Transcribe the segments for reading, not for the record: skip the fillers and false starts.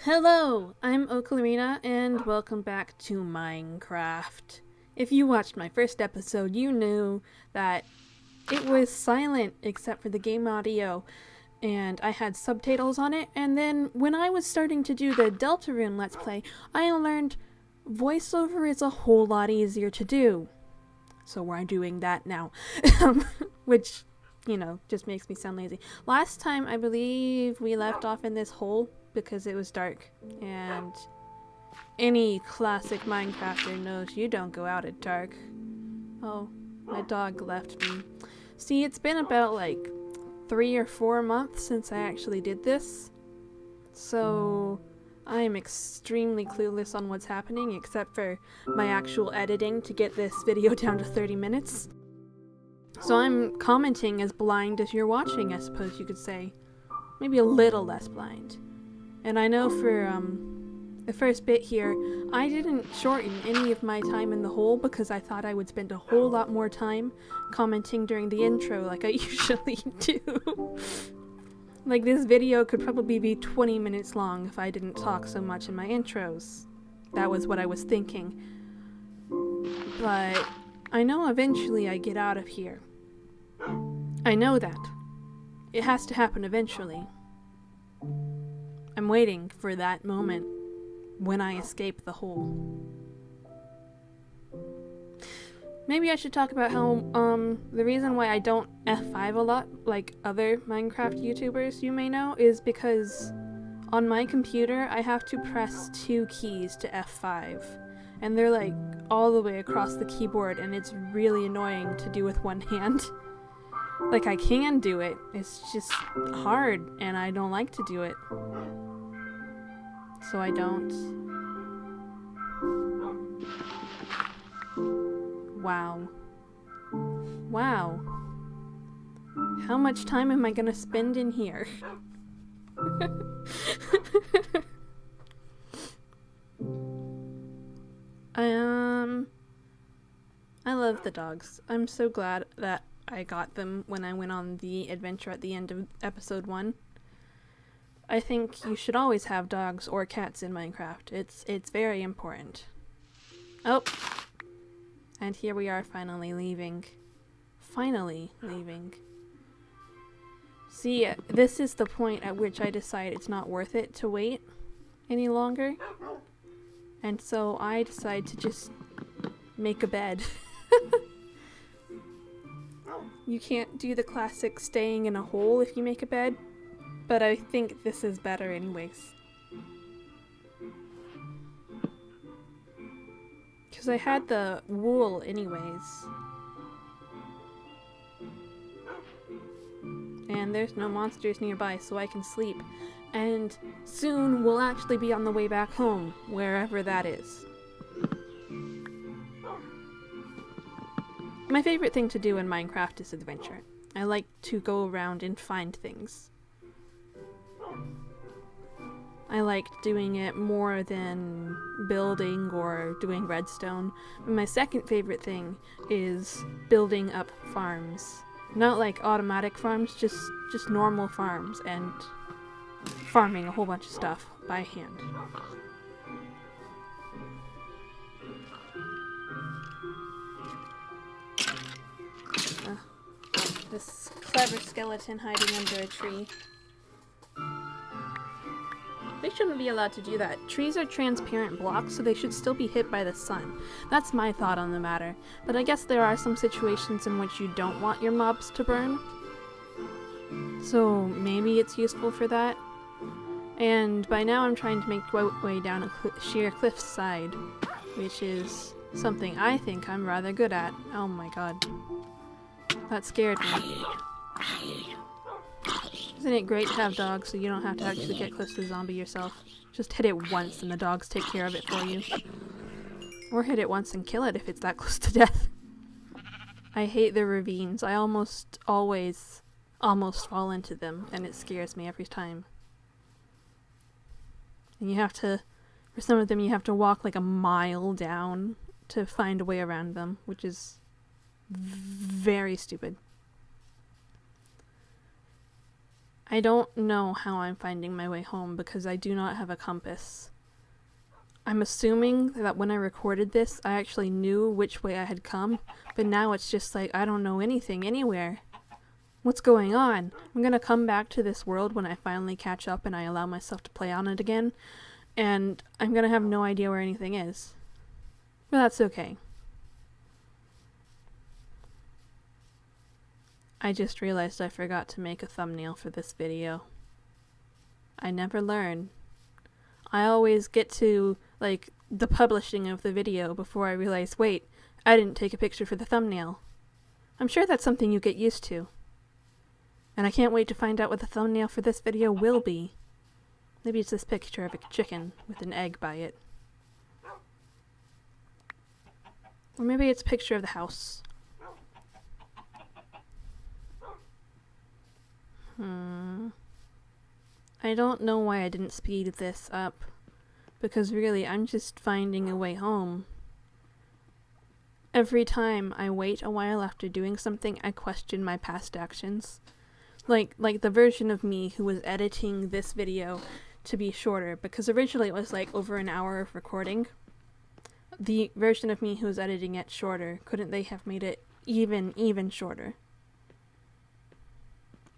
Hello, I'm Oclarina, and welcome back to Minecraft. If you watched my first episode, you knew that it was silent except for the game audio, and I had subtitles on it, and then when I was starting to do the Deltarune Let's Play, I learned voiceover is a whole lot easier to do. So we're doing that now, which, just makes me sound lazy. Last time, I believe we left off in this hole because it was dark, and any classic Minecrafter knows you don't go out at dark. Oh, my dog left me. See, it's been about like 3 or 4 months since I actually did this, so I am extremely clueless on what's happening except for my actual editing to get this video down to 30 minutes. So I'm commenting as blind as you're watching, I suppose you could say. Maybe a little less blind. And I know for the first bit here, I didn't shorten any of my time in the hole because I thought I would spend a whole lot more time commenting during the intro like I usually do. Like, this video could probably be 20 minutes long if I didn't talk so much in my intros. That was what I was thinking. But I know eventually I get out of here. I know that. It has to happen eventually. I'm waiting for that moment when I escape the hole. Maybe I should talk about how, the reason why I don't F5 a lot, like other Minecraft YouTubers you may know, is because on my computer I have to press 2 keys to F5. And they're like all the way across the keyboard, and it's really annoying to do with one hand. Like, I can do it, it's just hard, and I don't like to do it. So I don't. Wow. Wow. How much time am I gonna spend in here? I love the dogs. I'm so glad that I got them when I went on the adventure at the end of episode 1. I think you should always have dogs or cats in Minecraft. It's very important. Oh! And here we are finally leaving. Finally leaving. See, this is the point at which I decide it's not worth it to wait any longer. And so I decide to just make a bed. You can't do the classic staying in a hole if you make a bed, but I think this is better anyways. Because I had the wool anyways. And there's no monsters nearby, so I can sleep. And soon we'll actually be on the way back home, wherever that is. My favorite thing to do in Minecraft is adventure. I like to go around and find things. I like doing it more than building or doing redstone. But my second favorite thing is building up farms. Not like automatic farms, just normal farms, and farming a whole bunch of stuff by hand. This clever skeleton hiding under a tree. They shouldn't be allowed to do that. Trees are transparent blocks, so they should still be hit by the sun. That's my thought on the matter. But I guess there are some situations in which you don't want your mobs to burn. So maybe it's useful for that. And by now I'm trying to make my way down a sheer cliffside, which is something I think I'm rather good at. Oh my god. That scared me. Isn't it great to have dogs so you don't have to actually get close to the zombie yourself? Just hit it once and the dogs take care of it for you. Or hit it once and kill it if it's that close to death. I hate the ravines. I almost always fall into them, and it scares me every time. And you have to, for some of them you have to walk like a mile down to find a way around them, which is very stupid. I don't know how I'm finding my way home because I do not have a compass. I'm assuming that when I recorded this, I actually knew which way I had come, but now it's just like I don't know anything anywhere. What's going on? I'm gonna come back to this world when I finally catch up and I allow myself to play on it again, and I'm gonna have no idea where anything is. But that's okay. I just realized I forgot to make a thumbnail for this video. I never learn. I always get to, like, the publishing of the video before I realize, wait, I didn't take a picture for the thumbnail. I'm sure that's something you get used to. And I can't wait to find out what the thumbnail for this video will be. Maybe it's this picture of a chicken with an egg by it. Or maybe it's a picture of the house. I don't know why I didn't speed this up, because really I'm just finding a way home. Every time I wait a while after doing something, I question my past actions. Like the version of me who was editing this video to be shorter, because originally it was like over an hour of recording. The version of me who was editing it shorter, couldn't they have made it even shorter?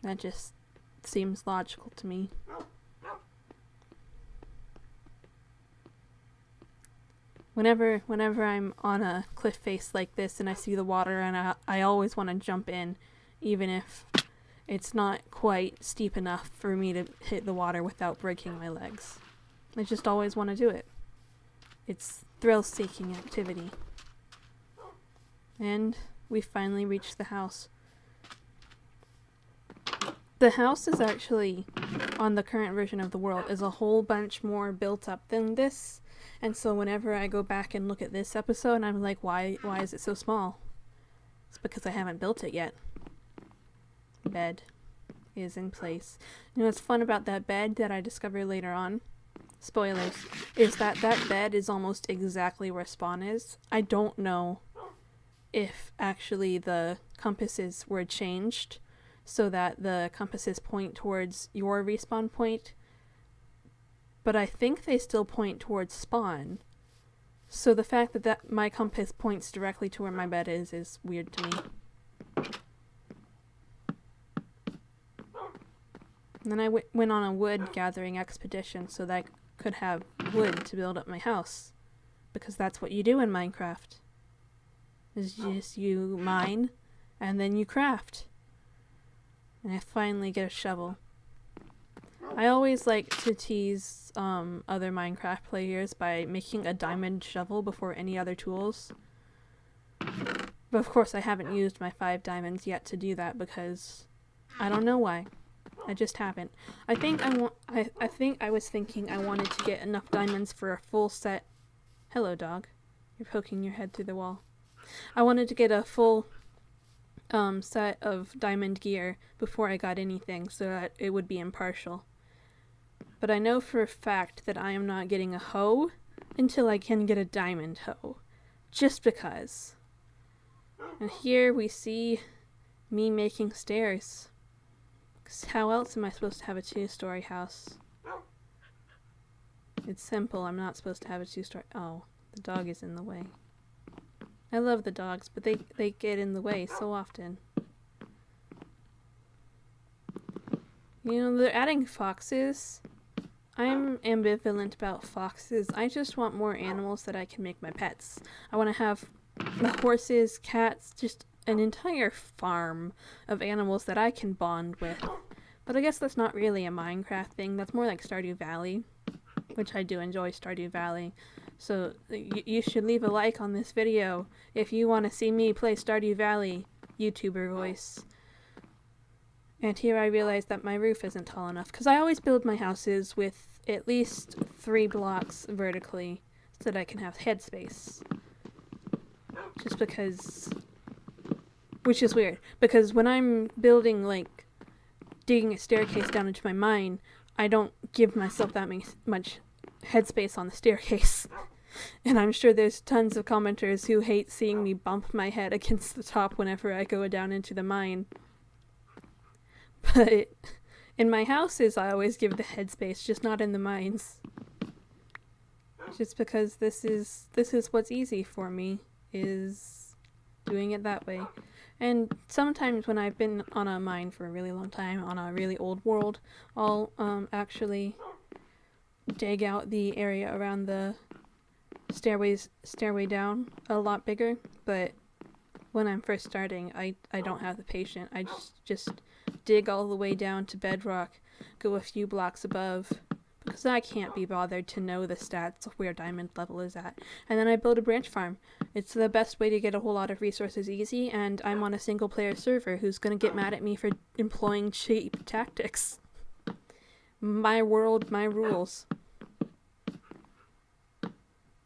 That just seems logical to me. Whenever I'm on a cliff face like this and I see the water, and I always want to jump in, even if it's not quite steep enough for me to hit the water without breaking my legs. I just always want to do it. It's thrill-seeking activity. And we finally reached the house. The house is actually, on the current version of the world, is a whole bunch more built up than this. And so whenever I go back and look at this episode, I'm like, why is it so small? It's because I haven't built it yet. Bed is in place. You know what's fun about that bed that I discovered later on? Spoilers. Is that bed is almost exactly where spawn is. I don't know if actually the compasses were changed so that the compasses point towards your respawn point, but I think they still point towards spawn. So the fact that my compass points directly to where my bed is weird to me. And then I went on a wood gathering expedition so that I could have wood to build up my house, because that's what you do in Minecraft. Is just you mine and then you craft. And I finally get a shovel. I always like to tease other Minecraft players by making a diamond shovel before any other tools. But of course I haven't used my 5 diamonds yet to do that because I don't know why. I just haven't. I think I was thinking I wanted to get enough diamonds for a full set. Hello, dog. You're poking your head through the wall. I wanted to get a full set of diamond gear before I got anything so that it would be impartial. But I know for a fact that I am not getting a hoe until I can get a diamond hoe. Just because. And here we see me making stairs. 'Cause how else am I supposed to have a 2-story house? It's simple. I'm not supposed to have a 2-story. Oh, the dog is in the way. I love the dogs, but they get in the way so often. You know, they're adding foxes. I'm ambivalent about foxes. I just want more animals that I can make my pets. I want to have the horses, cats, just an entire farm of animals that I can bond with. But I guess that's not really a Minecraft thing. That's more like Stardew Valley, which I do enjoy Stardew Valley. So you should leave a like on this video if you want to see me play Stardew Valley YouTuber voice. And here I realize that my roof isn't tall enough, because I always build my houses with at least 3 blocks vertically so that I can have headspace. Just because... Which is weird, because when I'm building, like, digging a staircase down into my mine, I don't give myself that much headspace on the staircase. And I'm sure there's tons of commenters who hate seeing me bump my head against the top whenever I go down into the mine. But In my houses, I always give the headspace, just not in the mines. Just because this is what's easy for me, is doing it that way. And sometimes when I've been on a mine for a really long time, on a really old world, I'll actually dig out the area around the stairway down a lot bigger. But when I'm first starting, I don't have the patience. I just dig all the way down to bedrock, go a few blocks above, because I can't be bothered to know the stats of where diamond level is at. And then I build a branch farm. It's the best way to get a whole lot of resources easy, and I'm on a single player server. Who's gonna get mad at me for employing cheap tactics? My world, my rules.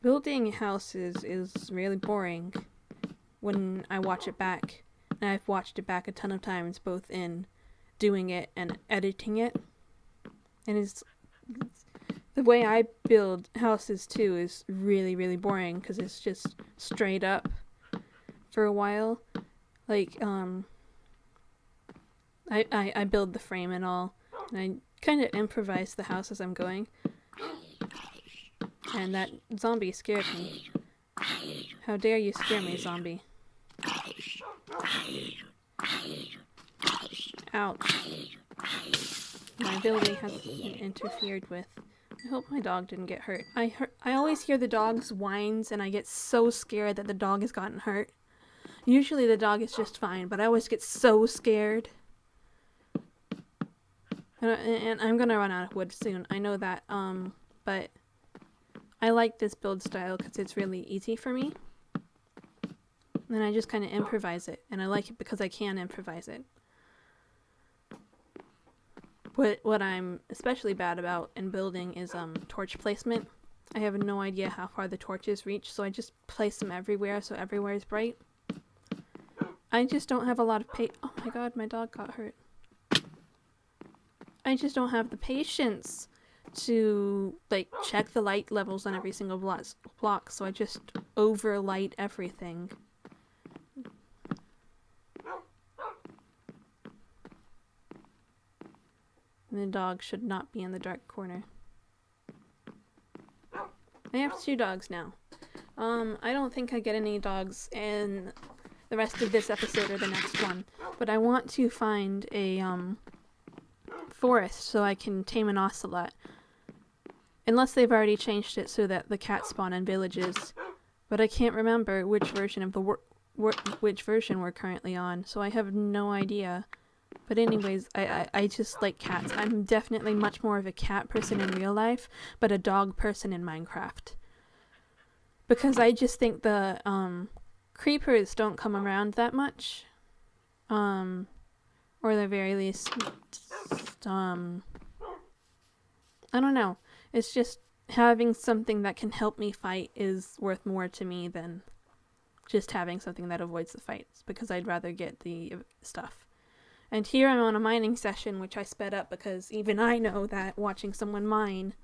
Building houses is really boring when I watch it back. And I've watched it back a ton of times, both in doing it and editing it. And it's the way I build houses too is really, really boring because it's just straight up for a while. Like, I build the frame and all, and I kind of improvise the house as I'm going. And that zombie scared me. How dare you scare me, zombie. Ouch. My ability has been interfered with. I hope my dog didn't get hurt. I always hear the dog's whines and I get so scared that the dog has gotten hurt. Usually the dog is just fine, but I always get so scared. And I'm gonna run out of wood soon. I know that, but I like this build style because it's really easy for me. And I just kind of improvise it, and I like it because I can improvise it. What I'm especially bad about in building is torch placement. I have no idea how far the torches reach, so I just place them everywhere so everywhere is bright. I just don't have a lot of oh my god, my dog got hurt. I just don't have the patience to like check the light levels on every single block, so I just overlight everything. And the dog should not be in the dark corner. I have 2 dogs now. I don't think I get any dogs in the rest of this episode or the next one, but I want to find a forest so I can tame an ocelot. Unless they've already changed it so that the cats spawn in villages, but I can't remember which version of the which version we're currently on, so I have no idea. But anyways, I just like cats. I'm definitely much more of a cat person in real life, but a dog person in Minecraft. Because I just think the creepers don't come around that much. Or at the very least, I don't know. It's just having something that can help me fight is worth more to me than just having something that avoids the fights, because I'd rather get the stuff. And here I'm on a mining session, which I sped up because even I know that watching someone mine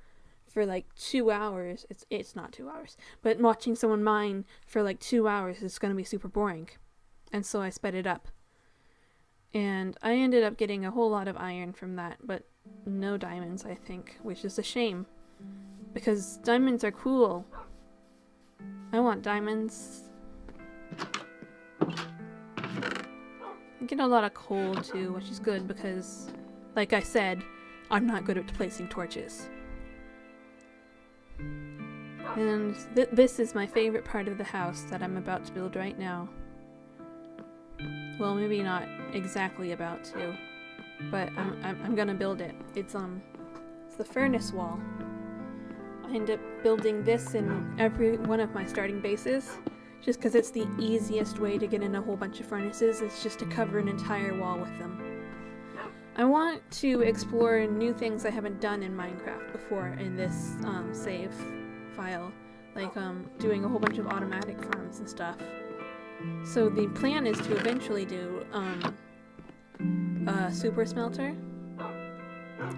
for like 2 hours, it's not 2 hours, but watching someone mine for like 2 hours is going to be super boring. And so I sped it up. And I ended up getting a whole lot of iron from that, but no diamonds, I think, which is a shame. Because diamonds are cool. I want diamonds. I get a lot of coal too, which is good because, like I said, I'm not good at placing torches. And this is my favorite part of the house that I'm about to build right now. Well, maybe not exactly about to, but I'm gonna build it. It's the furnace wall. I end up building this in every one of my starting bases, just because it's the easiest way to get in a whole bunch of furnaces. It's just to cover an entire wall with them. I want to explore new things I haven't done in Minecraft before in this save file, like doing a whole bunch of automatic farms and stuff. So the plan is to eventually do a super smelter.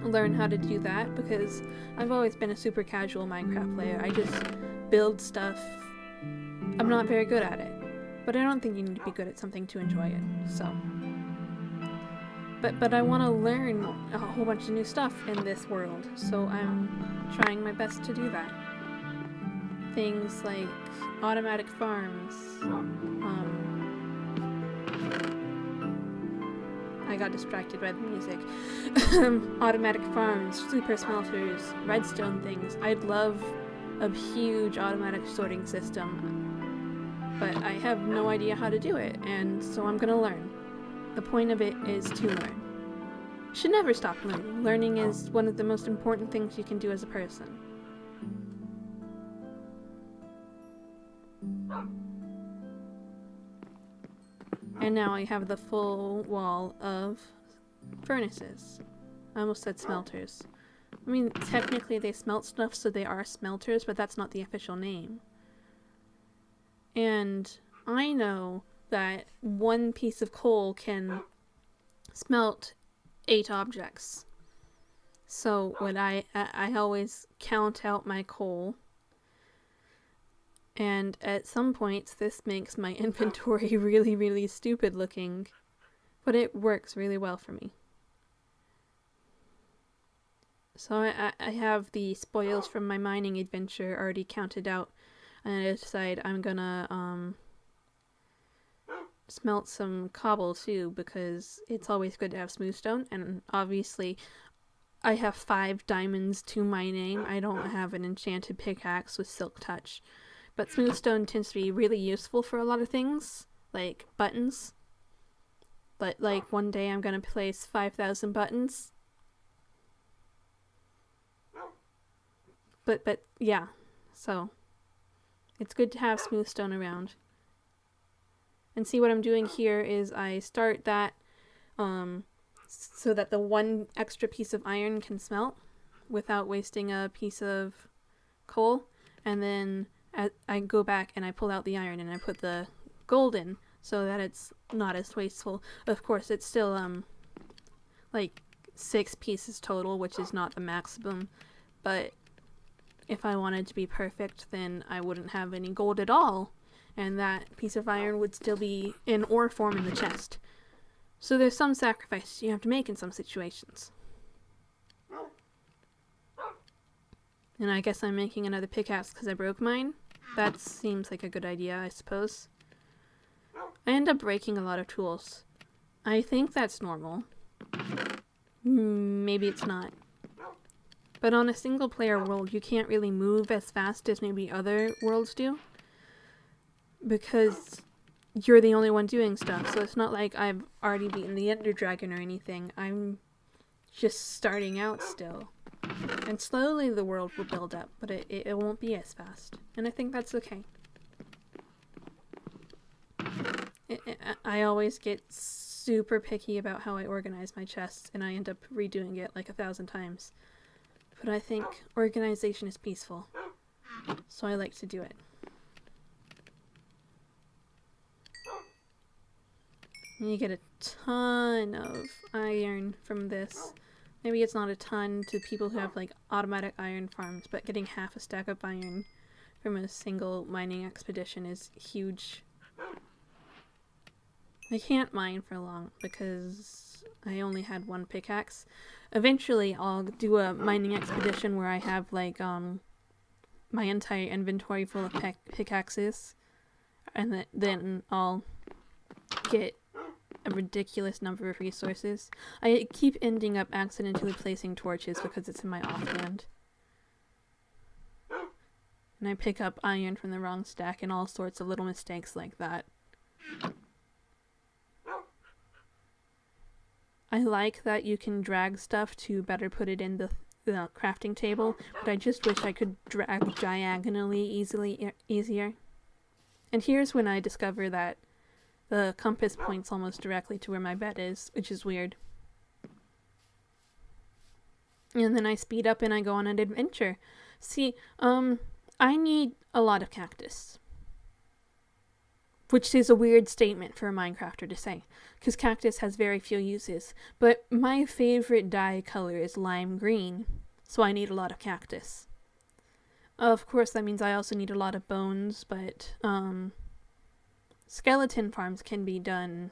Learn how to do that, because I've always been a super casual Minecraft player. I just build stuff. I'm not very good at it, but I don't think you need to be good at something to enjoy it, so. But I want to learn a whole bunch of new stuff in this world, so I'm trying my best to do that. Things like automatic farms. I got distracted by the music. Automatic farms, super smelters, redstone things. I'd love a huge automatic sorting system, but I have no idea how to do it, and so I'm gonna learn. The point of it is to learn. You should never stop learning. Learning is one of the most important things you can do as a person. And now I have the full wall of furnaces. I almost said smelters. I mean, technically they smelt stuff, so they are smelters, but that's not the official name. And I know that one piece of coal can smelt 8 objects. So when I always count out my coal, and at some points this makes my inventory really, really stupid looking, but it works really well for me. So I have the spoils from my mining adventure already counted out, and I decide I'm gonna smelt some cobble too, because it's always good to have smooth stone, and obviously I have 5 diamonds to my name. I don't have an enchanted pickaxe with silk touch, but smooth stone tends to be really useful for a lot of things, like buttons. But like one day I'm gonna place 5,000 buttons. But yeah, so it's good to have smooth stone around. And see, what I'm doing here is I start that so that the one extra piece of iron can smelt without wasting a piece of coal, and then I go back and I pull out the iron and I put the gold in so that it's not as wasteful. Of course, it's still like 6 pieces total, which is not the maximum, but if I wanted to be perfect, then I wouldn't have any gold at all, and that piece of iron would still be in ore form in the chest. So there's some sacrifice you have to make in some situations. And I guess I'm making another pickaxe because I broke mine. That seems like a good idea, I suppose. I end up breaking a lot of tools. I think that's normal. Maybe it's not. But on a single player world, you can't really move as fast as maybe other worlds do, because you're the only one doing stuff. So it's not like I've already beaten the Ender Dragon or anything. I'm just starting out still. And slowly the world will build up, but it won't be as fast. And I think that's okay. I always get super picky about how I organize my chests, and I end up redoing it like 1,000 times. But I think organization is peaceful, so I like to do it. And you get a ton of iron from this. Maybe it's not a ton to people who have like automatic iron farms, but getting half a stack of iron from a single mining expedition is huge. I can't mine for long because I only had 1 pickaxe. Eventually I'll do a mining expedition where I have like my entire inventory full of pickaxes, and then I'll get a ridiculous number of resources. I keep ending up accidentally placing torches because it's in my offhand. And I pick up iron from the wrong stack and all sorts of little mistakes like that. I like that you can drag stuff to better put it in the crafting table, but I just wish I could drag diagonally easier. And here's when I discover that the compass points almost directly to where my bed is, which is weird. And then I speed up and I go on an adventure. See, I need a lot of cactus. Which is a weird statement for a Minecrafter to say, because cactus has very few uses. But my favorite dye color is lime green, so I need a lot of cactus. Of course, that means I also need a lot of bones, but skeleton farms can be done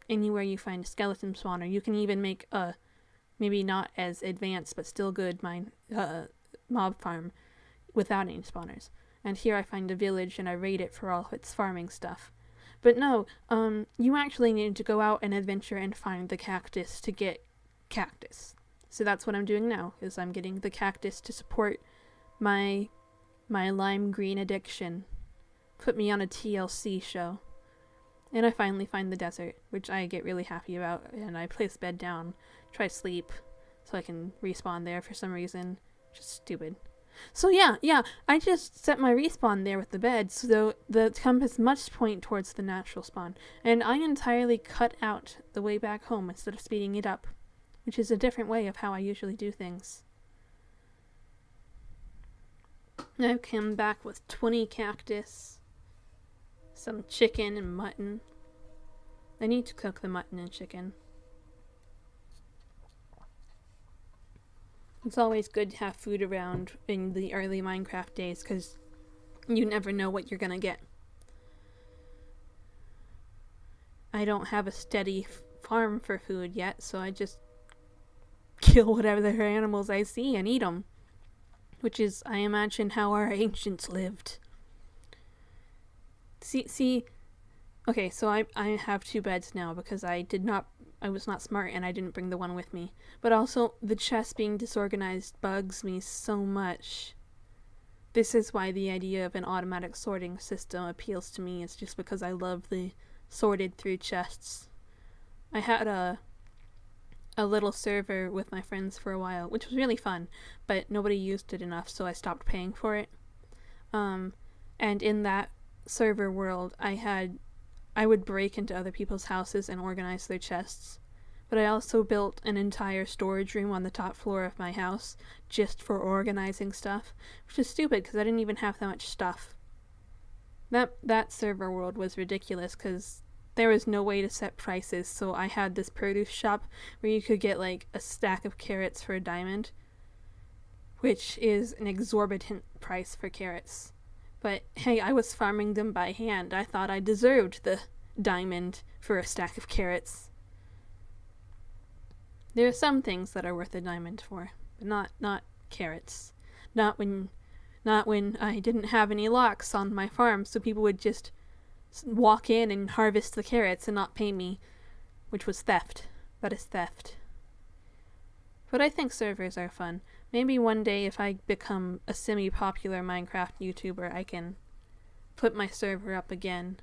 anywhere you find a skeleton spawner. You can even make a maybe not as advanced but still good mob farm without any spawners. And here I find a village and I raid it for all of its farming stuff. But no, you actually need to go out and adventure and find the cactus to get cactus. So that's what I'm doing now, is I'm getting the cactus to support my lime green addiction. Put me on a TLC show. And I finally find the desert, which I get really happy about, and I place bed down, try sleep, so I can respawn there for some reason. Just stupid. So yeah, I just set my respawn there with the bed, so the compass must point towards the natural spawn, and I entirely cut out the way back home instead of speeding it up, which is a different way of how I usually do things. I've come back with 20 cactus, some chicken and mutton. I need to cook the mutton and chicken. It's always good to have food around in the early Minecraft days, because you never know what you're gonna get. I don't have a steady farm for food yet, so I just kill whatever the animals I see and eat them. Which is, I imagine, how our ancients lived. See, okay, so I have 2 beds now because I was not smart and I didn't bring the one with me. But also, the chest being disorganized bugs me so much. This is why the idea of an automatic sorting system appeals to me. It's just because I love the sorted through chests. I had a little server with my friends for a while, which was really fun, but nobody used it enough, so I stopped paying for it. And in that server world, I would break into other people's houses and organize their chests. But I also built an entire storage room on the top floor of my house just for organizing stuff, which is stupid because I didn't even have that much stuff. That server world was ridiculous because there was no way to set prices, so I had this produce shop where you could get like a stack of carrots for a diamond, which is an exorbitant price for carrots. But hey, I was farming them by hand. I thought I deserved the diamond for a stack of carrots. There are some things that are worth a diamond for, but not carrots. Not when I didn't have any locks on my farm, so people would just walk in and harvest the carrots and not pay me, which was theft. That is theft. But I think servers are fun. Maybe one day if I become a semi-popular Minecraft YouTuber, I can put my server up again.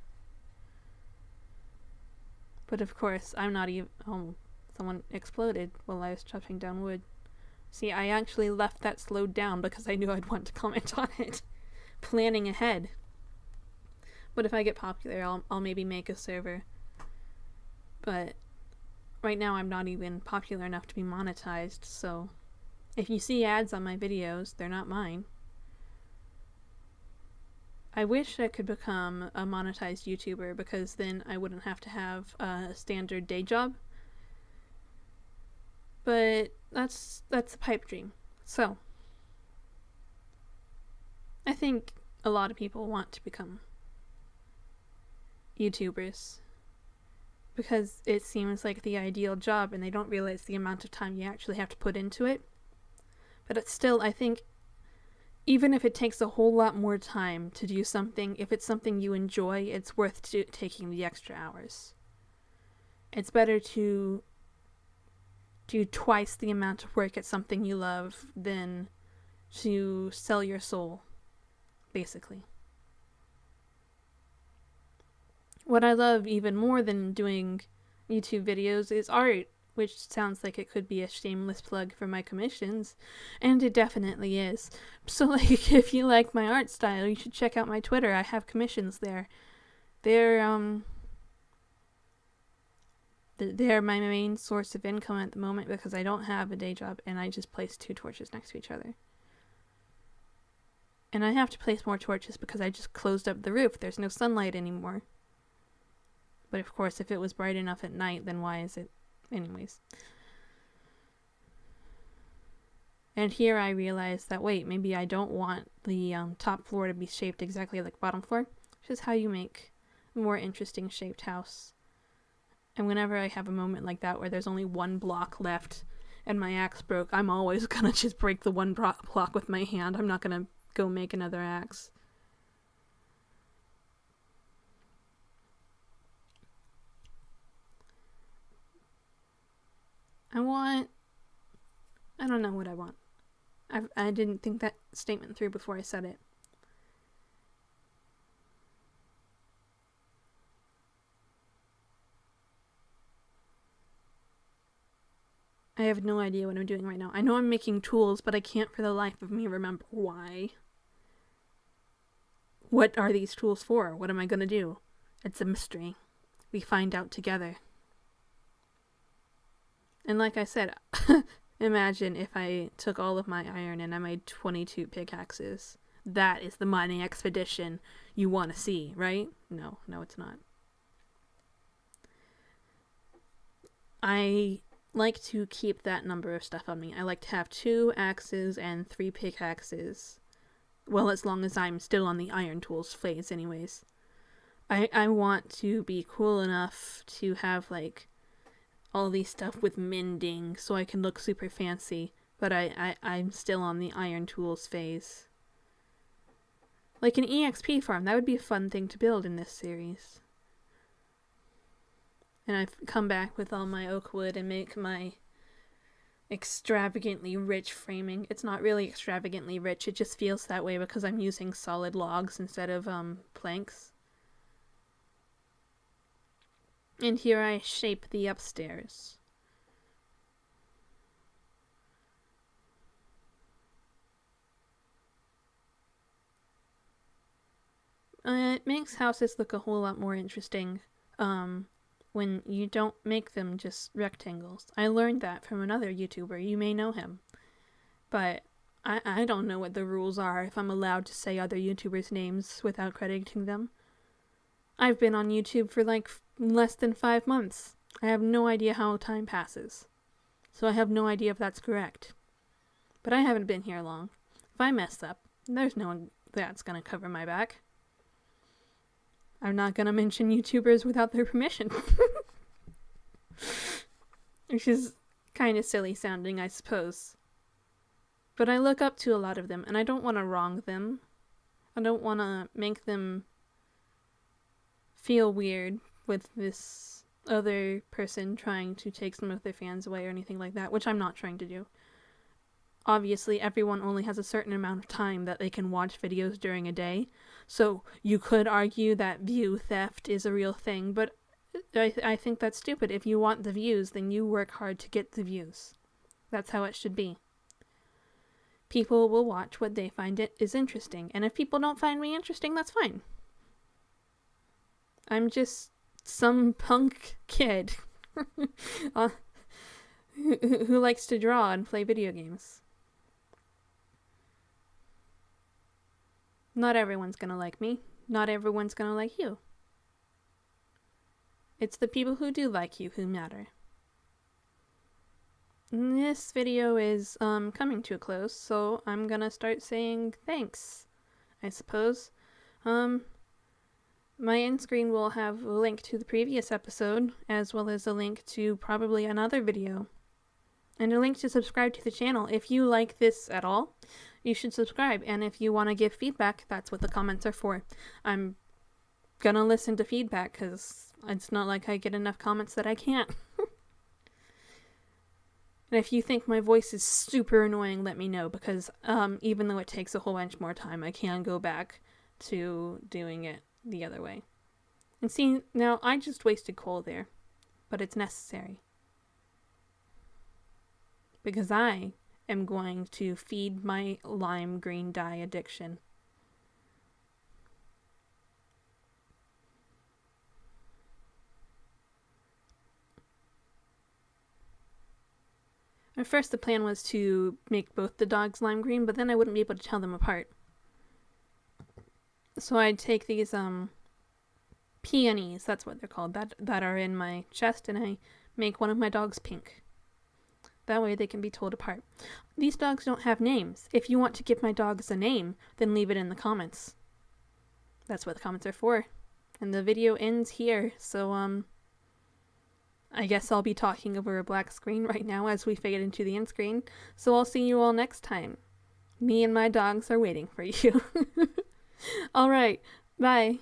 But of course, I'm not even... Oh, someone exploded while I was chopping down wood. See, I actually left that slowed down because I knew I'd want to comment on it. Planning ahead. But if I get popular, I'll maybe make a server. But right now I'm not even popular enough to be monetized, so if you see ads on my videos, they're not mine. I wish I could become a monetized YouTuber because then I wouldn't have to have a standard day job. But that's a pipe dream. So I think a lot of people want to become YouTubers because it seems like the ideal job and they don't realize the amount of time you actually have to put into it. But it's still, I think, even if it takes a whole lot more time to do something, if it's something you enjoy, it's worth taking the extra hours. It's better to do twice the amount of work at something you love than to sell your soul, basically. What I love even more than doing YouTube videos is art, which sounds like it could be a shameless plug for my commissions, and it definitely is. So, like, if you like my art style, you should check out my Twitter. I have commissions there. They're my main source of income at the moment because I don't have a day job and I just place 2 torches next to each other. And I have to place more torches because I just closed up the roof. There's no sunlight anymore. But of course, if it was bright enough at night, then why is it? Anyways. And here I realized that, wait, maybe I don't want the top floor to be shaped exactly like bottom floor, which is how you make a more interesting shaped house. And whenever I have a moment like that where there's only one block left and my axe broke, I'm always gonna just break the one block with my hand. I'm not gonna go make another axe. I don't know what I want. I didn't think that statement through before I said it. I have no idea what I'm doing right now. I know I'm making tools, but I can't for the life of me remember why. What are these tools for? What am I gonna do? It's a mystery. We find out together. And like I said, imagine if I took all of my iron and I made 22 pickaxes. That is the mining expedition you want to see, right? No, it's not. I like to keep that number of stuff on me. I like to have 2 axes and 3 pickaxes. Well, as long as I'm still on the iron tools phase anyways. I want to be cool enough to have like all these stuff with mending so I can look super fancy, but I'm still on the iron tools phase. Like an EXP farm, that would be a fun thing to build in this series. And I've come back with all my oak wood and make my extravagantly rich framing. It's not really extravagantly rich, it just feels that way because I'm using solid logs instead of planks. And here I shape the upstairs. It makes houses look a whole lot more interesting when you don't make them just rectangles. I learned that from another YouTuber. You may know him. But I don't know what the rules are if I'm allowed to say other YouTubers' names without crediting them. I've been on YouTube for like less than 5 months. I have no idea how time passes. So I have no idea if that's correct. But I haven't been here long. If I mess up, there's no one that's gonna cover my back. I'm not gonna mention YouTubers without their permission. Which is kind of silly sounding, I suppose. But I look up to a lot of them, and I don't want to wrong them. I don't want to make them feel weird with this other person trying to take some of their fans away or anything like that, which I'm not trying to do. Obviously, everyone only has a certain amount of time that they can watch videos during a day, so you could argue that view theft is a real thing, but I think that's stupid. If you want the views, then you work hard to get the views. That's how it should be. People will watch what they find it is interesting, and if people don't find me interesting, that's fine. I'm just some punk kid who likes to draw and play video games. Not everyone's gonna like me. Not everyone's gonna like you. It's the people who do like you who matter. This video is coming to a close, so I'm gonna start saying thanks, I suppose. My end screen will have a link to the previous episode, as well as a link to probably another video, and a link to subscribe to the channel. If you like this at all, you should subscribe, and if you want to give feedback, that's what the comments are for. I'm gonna listen to feedback, because it's not like I get enough comments that I can't. And if you think my voice is super annoying, let me know, because even though it takes a whole bunch more time, I can go back to doing it the other way. And see, now I just wasted coal there, but it's necessary. Because I am going to feed my lime green dye addiction. At first the plan was to make both the dogs lime green, but then I wouldn't be able to tell them apart. So I'd take these peonies, that's what they're called, that are in my chest, and I make one of my dogs pink. That way they can be told apart. These dogs don't have names. If you want to give my dogs a name, then leave it in the comments. That's what the comments are for. And the video ends here, so I guess I'll be talking over a black screen right now as we fade into the end screen, so I'll see you all next time. Me and my dogs are waiting for you. Alright, bye.